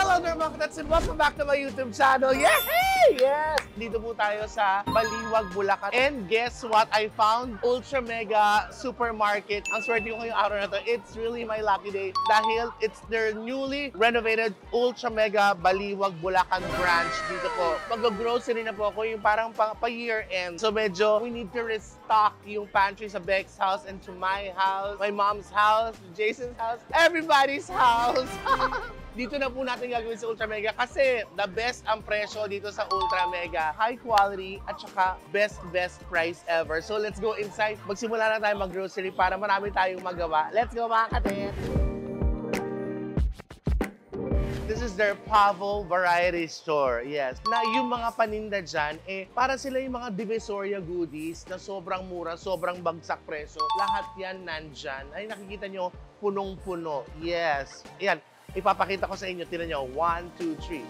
Hello there mga katats and welcome back to my YouTube channel. Yay! Yes! Dito po tayo sa Baliwag, Bulacan. And guess what? I found Ultra Mega Supermarket. Ang swerte ko ngayong araw na to. It's really my lucky day dahil it's their newly renovated Ultra Mega Baliwag, Bulacan branch dito po. Mag-grocery na po ako yung parang pa-year end. So medyo we need to restock yung pantry sa Beck's house and to my house, my mom's house, Jason's house, everybody's house. Dito na po natin gagawin sa Ultra Mega kasi the best ang presyo dito sa Ultra Mega. High quality at saka best price ever. So let's go inside. Magsimula na tayo mag-grocery para marami tayong magawa. Let's go mga katit! This is their Pavo Variety Store. Yes. Na yung mga paninda dyan, para sila yung mga Divisoria goodies na sobrang mura, sobrang bagsak presyo. Lahat yan nandyan. Ay, nakikita nyo, punong-puno. Yes. Ayan. Ipapakita ko sa inyo. Tignan nyo. 1, 2, 3.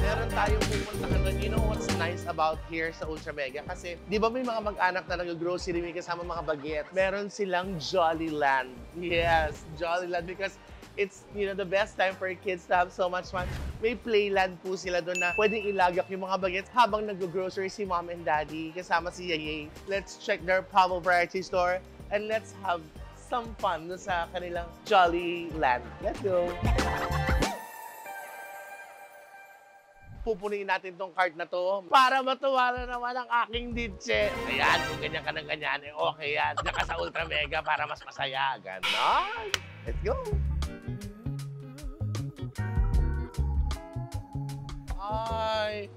Meron tayong pupuntahan doon. You know what's nice about here sa Ultra Mega? Kasi, di ba may mga mag-anak na nag-grocery may kasama mga baguette? Meron silang Jollyland. Yes, Jollyland because it's, you know, the best time for kids to have so much fun. May playland po sila doon na pwedeng ilagak yung mga bagets habang nag-grocery si mom and daddy kasama si Yayay. Let's check their Pavo Variety Store and let's have some fun doon sa kanilang Jollyland. Let's go! Pupunin natin tong cart na to para matuwa na naman ang aking ditche. Ayan, kung ganyan ka ng ganyan, okay yan. Diyan ka sa Ultra Mega para mas masaya. Ganon! Let's go! Ay,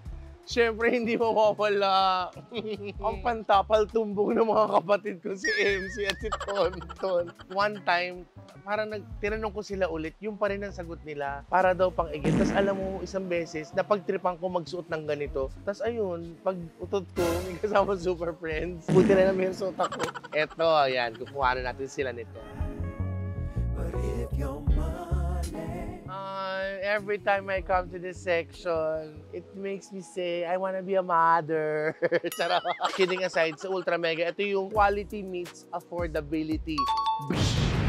syempre hindi mawawala. Ang pantapal tumbong ng mga kapatid ko, si MC at si Tonton. One time, parang tinanong ko sila ulit, yung pa rin ang sagot nila, para daw pang igit. Tapos alam mo, isang beses, napagtripan ko magsuot ng ganito. Tapos ayun, pag utot ko, may kasama Super Friends. Buti na namin yung suot ako. Eto, ayan, kukuha na natin sila nito. But if your every time I come to this section, it makes me say, I wanna be a mother. Charot. Kidding aside, sa Ultra Mega, ito yung quality meets affordability.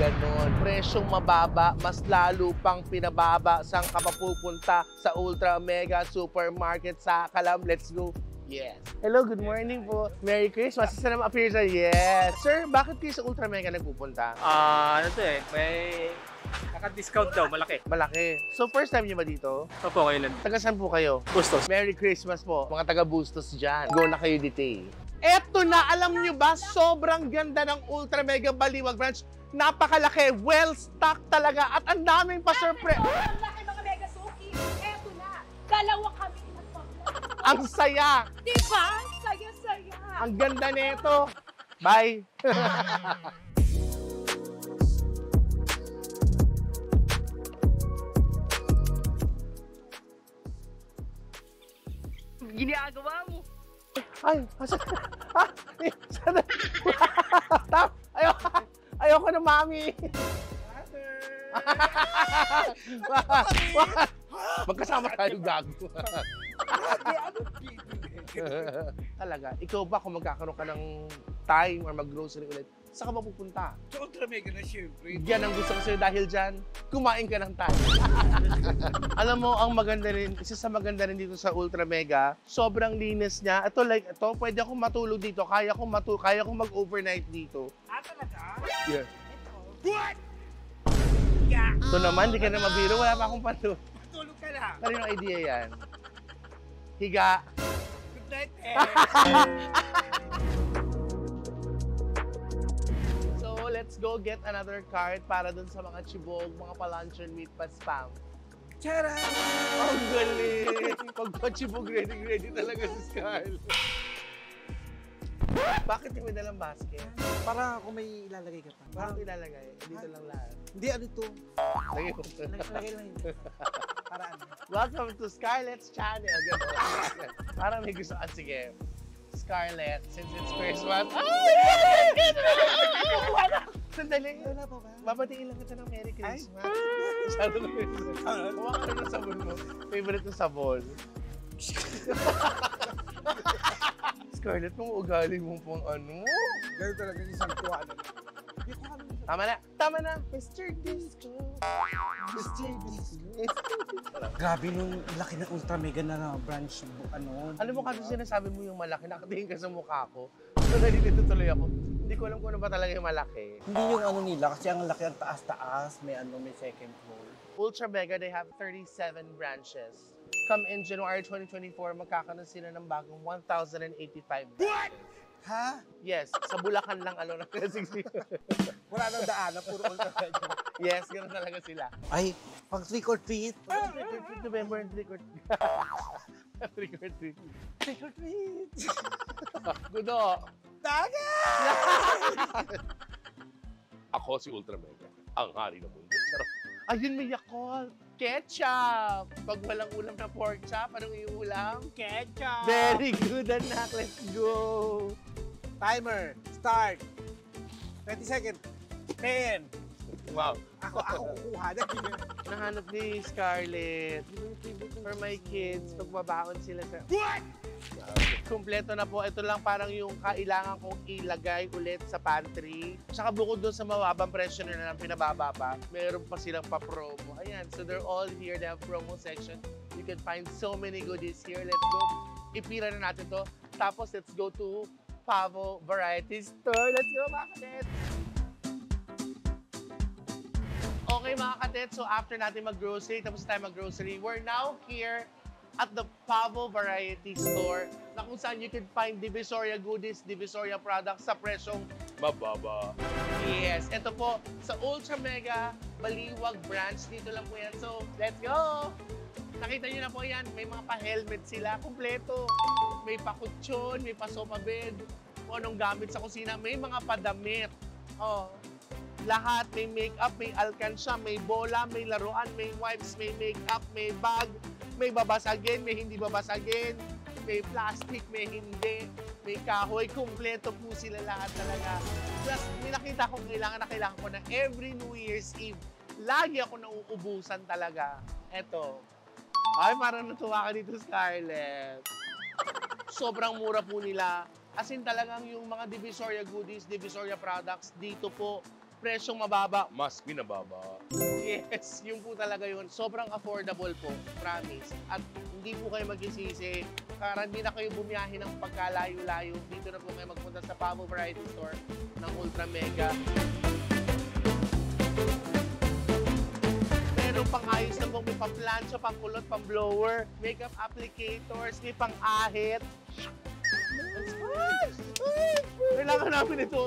Ganon. Presyong mababa, mas lalo pang pinababa saan ka mapupunta sa Ultra Mega Supermarket sa Kalam. Let's go. Yes. Hello, good morning po. Merry Christmas. Isa naman appears na, yes. Sir, bakit kayo sa Ultra Mega nagpupunta? Ano to may naka-discount daw, malaki. Malaki. So, first time niyo ba dito? Opo, kayo lang. Taga saan po kayo? Bustos. Merry Christmas po. Mga taga Bustos dyan. Go na kayo dito. Eto na, alam niyo ba, sobrang ganda ng Ultra Mega Baliwag branch. Napakalaki, well-stocked talaga, at ang daming pa-surprise. Ang laki mga Mega Suki. Eto na, dalawa kami. Ang saya. Diba? Saya-saya. Ang ganda nito. Bye. Ginagawa mo. Ay, ayoko na, mami. Magkasama tayo, gago. Talaga, ikaw ba kung magkakaroon ka ng time or mag-grocery ulit, saan ka ba pupunta? Sa Ultra Mega na syempre. Yan ang gusto ko sa'yo dahil dyan, kumain ka ng time. Alam mo, ang maganda rin, isa sa maganda rin dito sa Ultra Mega, sobrang linis niya. Ito, like, ito, pwede akong matulog dito. Kaya akong mag-overnight dito. Ah, talaga? Yeah. Ito. What? Yeah. Ito naman, di ka na mabiro. Wala pa akong patulog. Matulog ka lang. Kaninong idea yan? Higa. Good night, So, let's go get another cart para dun sa mga chibog, mga pa-luncheon meat pa spam. Tara! Ang galing! Pagka-chibog, ready talaga si Scarlett. Bakit yung may dalang basket? Para kung may ilalagay ka pa. Bakit ilalagay? Dito lang lahat. Hindi, ano ito? Lagay ko. Lagay lang yun. Para ano? Welcome to Scarlett's channel. Ganun. Parang may gusto. Sige. Scarlett, since it's Christmas. Sandali. Wala pa ba? Babatiin lang kita ng Merry Christmas. Masyado na Christmas. Huwag ka ng sabon mo. Favorite ng sabon. Scarlett, nung ugali mo pang ano? Ganun talaga isang tuwa na. Tama na, Mr. Disco. Mr. Disco. Grabe nung laki ng Ultra Mega na branch, Alam mo kasi sinasabi mo yung malaki, nakatingin ka sa mukha ko. So, nalilito tuloy ako. Hindi ko alam kung ano ba talaga yung malaki. Hindi yung ano nila, kasi ang laki, ang taas-taas, may may second floor. Ultra Mega, they have 37 branches. Come in January 2024, magkakaroon sila ng bagong 1,085 branches. Ha? Yes, sa Bulacan lang ano na. Wala nang daanan, puro Ultra Mega. Yes, ganoon talaga sila. Ay, pag trick or treat. November and trick or treat. Trick or treat. Trick or treat. Gudo. Dagat! Ako si Ultra Mega, ang hari ng mundo. Charot. Ayun, may Yakult. Ketchup! Pag walang ulam na pork chop, anong iulam? Ketchup! Very good, anak. Let's go! Timer, start. 20 seconds. 10. Wow. Ako kukuha na. Nahanap ni Scarlett. For my kids, pagbabaon sila sa... What? Kompleto na po. Ito lang parang yung kailangan kong ilagay ulit sa pantry. Tsaka bukod doon sa mababang presyo na lang pinababa pa, meron pa silang pa-promo. Ayan, so they're all here. They have promo section. You can find so many goodies here. Let's go. Ipira na natin to. Tapos let's go to Pavo Variety Store. Let's go, mga kadets! Okay, mga kadets. So after natin mag-grocery, tapos tayo mag-grocery, we're now here at the Pavo Variety Store na kung saan you can find Divisoria goodies, Divisoria products sa presyong mababa. Yes, ito po sa Ultra Mega Baliwag branch. Dito lang po yan. So, let's go! Nakita nyo na po yan. May mga pa-helmet sila. Kompleto. May pa-kutsyon, may pa-sofa bed. Kung anong gamit sa kusina. May mga padamit. Oh, lahat. May makeup, may alkansya, may bola, may laruan, may wipes, may makeup, may bag. May babasagin, may hindi babasagin, may plastic, may hindi, may kahoy, kumpleto po sila lahat talaga. Plus, may nakita kong kailangan ko na every New Year's Eve, lagi ako nauubusan talaga. Eto. Ay, parang natuwa ka dito, Scarlett. Sobrang mura po nila. As in talagang yung mga Divisoria goodies, Divisoria products, dito po, presyong mababa, mas pinababa. Yes, yun po talaga yun. Sobrang affordable po, promise. At hindi po kayo magsisisi. Para hindi na kayo bumiyahin ng pagkalayo-layo. Dito na po kayo magpunta sa Pavo Variety Store ng Ultra Mega. Meron pang ayos na po. May pang-plancha, pang-kulot, pang-blower, makeup applicators, may pang-ahit. Kailangan namin ito.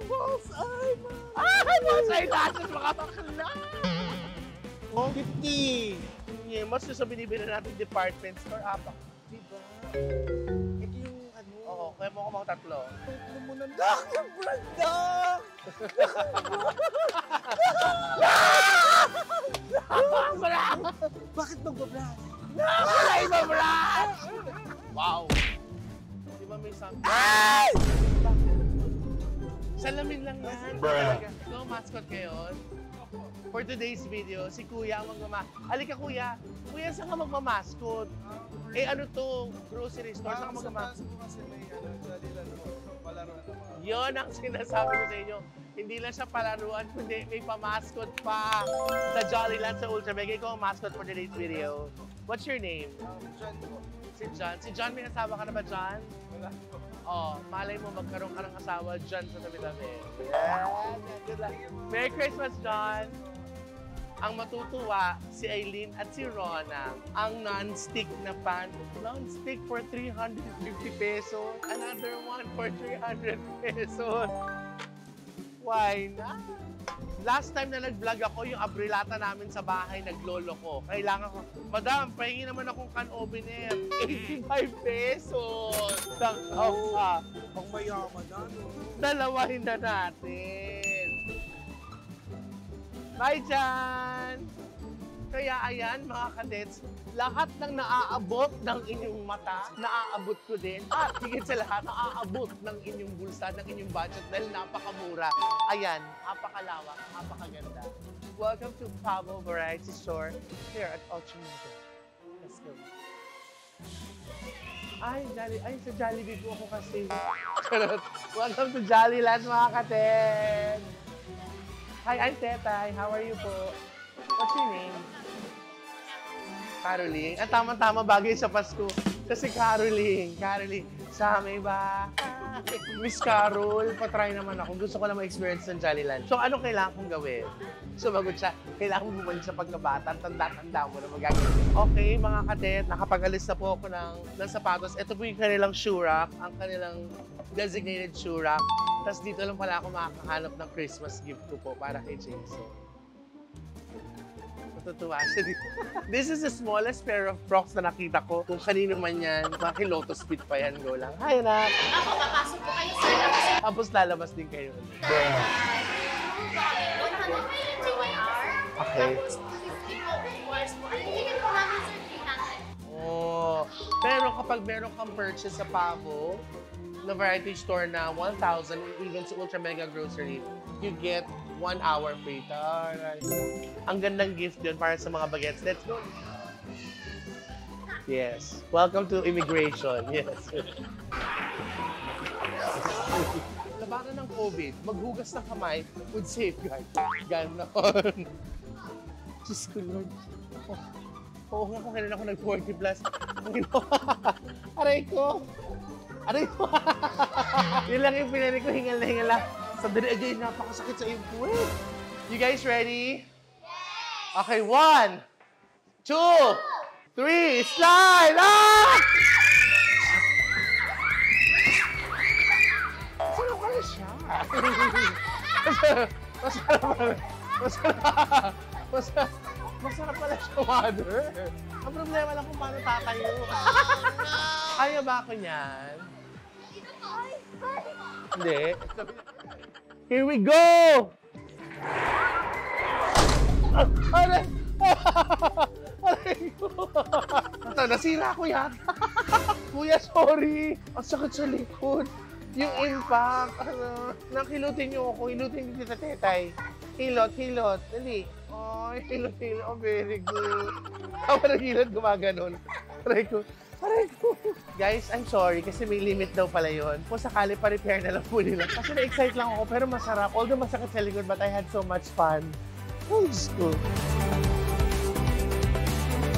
False eye, man! Ay, false eye natin, mga bakla! Oh, 50! Yeah, mas sa binibili natin department store, apak. Diba? Ito yung ano. Oo, kaya mo ako mga tatlo. Ito mo na Dr. Brenda! Bakit magbabrand? Wala iba, Brad! Wow! Di ba may something? Ay! Salamin lang yan. Talaga. Ikaw, mascot ngayon. For today's video, si Kuya ang magmamaskot. Halika, Kuya. Kuya, saan ka magmamaskot? Eh, ano to? Grocery store? Saan ka magmamaskot? kasi may palaruan naman. Yun ang sinasabi ko sa inyo. Hindi lang siya palaruan, kundi may pamaskot pa sa Jollyland sa Ultra Mega. Ikaw ang mascot for today's video. What's your name? Diyan po. Si John. Si John, may asawa ka na ba, John? Wala po. Oh, malay mo magkaroon ka ng asawa dyan sa tabi-tabi. Yeah, good luck. Merry Christmas, John! Ang matutuwa, si Aileen at si Rona, ang non-stick na pan. Non-stick for 350 pesos. Another one for 300 pesos. Why not? Last time na nag-vlog ako, yung abrilata namin sa bahay, naglolo ko. Kailangan ko, Madam, pahingi naman akong can opener. 85 pesos! Takaw ka. Pang mayaman na, no? Dalawahin na natin. Bye, Jan! Kaya ayan, mga kadets, lahat ng naaabot ng inyong mata, naaabot ko din. At higit sa lahat, naaabot ng inyong bulsa, ng inyong budget dahil napakamura. Ayan, napakalawak, napakaganda. Welcome to Pavo Variety Store here at Ultra Mega. Let's go. Ay, sa Jollibee po ako kasi. Welcome to Jollyland, mga katen! Hi, I'm Tetay. How are you po? What's your name? Caroline. Ang tama-tama bagay sa Pasko. Kasi Caroline, sa may ba? Miss Carol, patry naman ako. Gusto ko na ma-experience ng Jollyland. So, ano kailangan kong gawin? Sumagot siya, kailangan mo bumalik sa pagkabata. Tanda-tanda mo na magagawin. Okay, mga katet, nakapag-alis na po ako ng sapatos. Ito po yung kanilang shoe rack, ang kanilang designated shoe rack. Tapos dito lang pala ako makakahanap ng Christmas gift ko po para kay Jason. Natutuwa siya dito. This is the smallest pair of Crocs na nakita ko. Kung kanino man yan, mga Lotus Fit pa yan. Go lang. Hi, anak! Ako, papasok po kayo, sir. Tapos lalabas din kayo. Okay. Oh, pero kapag meron kang purchase sa Pavo, na variety store na 1,000, even sa Ultra Mega Grocery, you get 1 hour free. Taray. Ang gandang gift yun para sa mga bagets. Let's go. Yes. Welcome to immigration. Yes. Labanan ng COVID, maghugas ng kamay with safeguard. Ganon. Diyos ko, Lord. Oo nga kung kailan ako nag-40 plus. Aray ko. Aray ko. Yun lang yung pinari ko, hingal na hingal lang. Sa dali again, napakasakit sa iyong puwet. You guys ready? Yes! Okay, 1, 2, 3, slide! Ah! Masarap pala siya. Masarap pala siya, mother. Ang problema lang kung paano tatayo. Kaya ba ako niyan? Hindi. Here we go! Aray! Aray ko! Nasira ko yata. Kuya, sorry. Ang sakit sa likod. Yung impact. Nakilutin niyo ako. Hilutin niyo kita, Tetay. Hilot. Dali. Ay, hilot. Oh, very good. Kapag naghilot, gumaganon. Aray ko. Guys, I'm sorry kasi may limit daw pala yun. Kung sakali pa-repair na lang po nila. Kasi na-excite lang ako pero masarap. Although masakit sa likod, but I had so much fun. Oh, Diyos ko.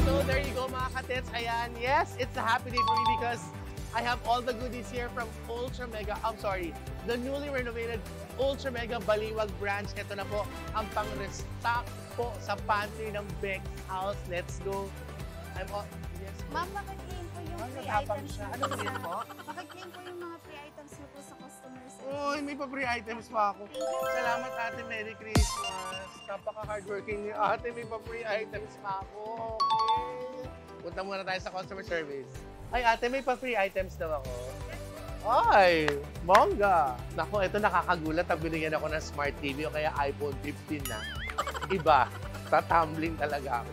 So there you go, mga katits. Ayan, yes, it's a happy day for me because I have all the goodies here from Ultra Mega. The newly renovated Ultra Mega Baliwag branch. Ito na po ang pang-restock po sa pantry ng Beck's House. Let's go. Yes. Ma'am, makiklaim po yung free Natapang items siya. niyo Ano po yun sa... po? Makiklaim po yung mga free items niyo po sa customer service. Uy, may pa-free items pa ako. Salamat, ate. Merry Christmas. Napaka-hardworking ni ate. May pa-free items pa ako. Okay. Punta muna tayo sa customer service. Ay, ate, may pa-free items daw ako. Ay, bongga. Naku, ito nakakagulat. Binigyan ako ng Smart TV o kaya iPhone 15 na. Iba. Tatumbling talaga ako.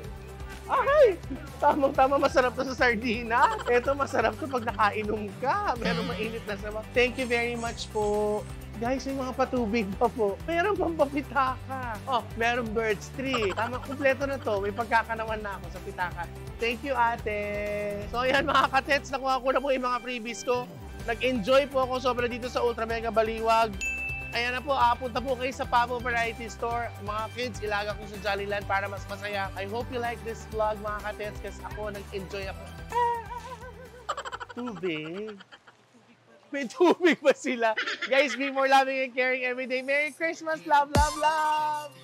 Ay! Tamang-tama, masarap to sa sardina. Ito, masarap to pag nakainom ka. Meron mainit na sama. Thank you very much po. Guys, may mga patubig pa po. Meron pang papitaka. Oh, meron birds tree. Tama, kumpleto na to. May pagkakanawan na ako sa pitaka. Thank you, ate. So, ayan mga katets. Nakuha ko na po yung mga freebies ko. Nag-enjoy po ako sobra dito sa Ultra Mega Baliwag. Ayan na po, punta po kayo sa Pavo Variety Store. Mga kids, ilaga ko sa Jollyland para mas masaya. I hope you like this vlog, mga katets, kasi ako, nag-enjoy ako. Tubig. May tubig pa sila. Guys, be more loving and caring every day. Merry Christmas! Love, love, love!